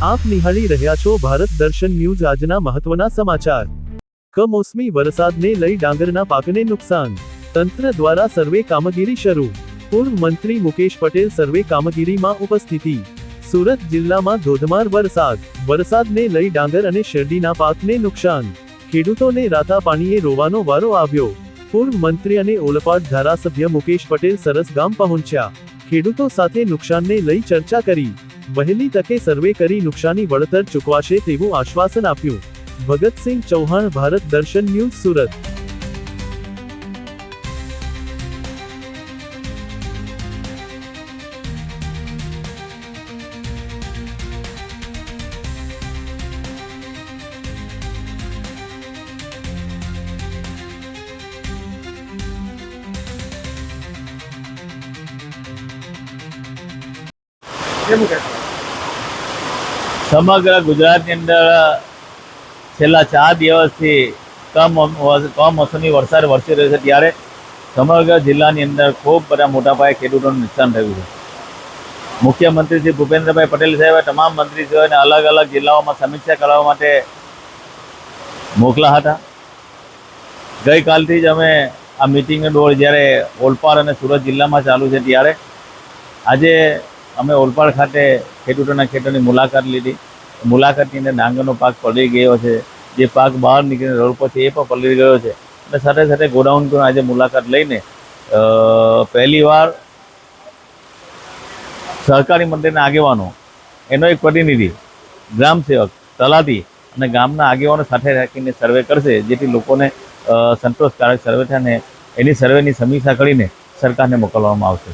આપ નિહાળી રહ્યા છો ભારત દર્શન ન્યૂઝ। આજના મહત્વના સમાચાર। કમોસમી વરસાદને લઈ ડાંગરના પાકને નુકસાન, તંત્ર દ્વારા સર્વે કામગીરી શરૂ। પૂર્વ મંત્રી મુકેશ પટેલ સર્વે કામગીરીમાં ઉપસ્થિતિ। સુરત જિલ્લામાં ધોધમાર વરસાદને લઈ ડાંગર અને શેરડીના પાકને નુકસાન। ખેડૂતોને રાતા પાણીએ રોવાનો વારો આવ્યો। પૂર્વ મંત્રી અને ઓલપાડ ધારાસભ્ય મુકેશ પટેલ સરસ ગામ પહોંચ્યા। ખેડૂતો સાથે નુકસાનને લઈ ચર્ચા કરી। વહેલી તકે સર્વે કરી નુકસાની વળતર ચૂકવાશે તેવું આશ્વાસન આપ્યું। ભગતસિંહ ચૌહાણ, ભારત દર્શન ન્યૂઝ, સુરત। સમગ્ર ગુજરાતની અંદર છેલ્લા 4 દિવસથી કમોસમી વરસાદ વરસી રહ્યો છે, ત્યારે સમગ્ર જિલ્લાની અંદર ખૂબ બધા મોટા પાયે ખેડૂતોને નુકસાન થયું છે। મુખ્યમંત્રી શ્રી ભૂપેન્દ્રભાઈ પટેલ સાહેબે તમામ મંત્રીશ્રીઓને અલગ અલગ જિલ્લાઓમાં સમીક્ષા કરવા માટે મોકલા હતા। ગઈકાલથી જ અમે આ મિટિંગનો દોર જ્યારે ઓલપાડ અને સુરત જિલ્લામાં ચાલુ છે, ત્યારે આજે અમે ઓલપાડ ખાતે ખેડૂતોના ખેતરની મુલાકાત લીધી। મુલાકાતની અંદર ડાંગરનો પાક પલળી ગયો છે, જે પાક બહાર નીકળીને રોડ પર છે એ પણ પલળી ગયો છે, અને સાથે સાથે ગોડાઉન પણ આજે મુલાકાત લઈને પહેલીવાર સહકારી મંત્રીના આગેવાનો, એનો એક પ્રતિનિધિ, ગ્રામસેવક, તલાટી અને ગામના આગેવાનો સાથે રાખીને સર્વે કરશે, જેથી લોકોને સંતોષકારક સર્વે થાય, અને એની સર્વેની સમીક્ષા કરીને સરકારને મોકલવામાં આવશે।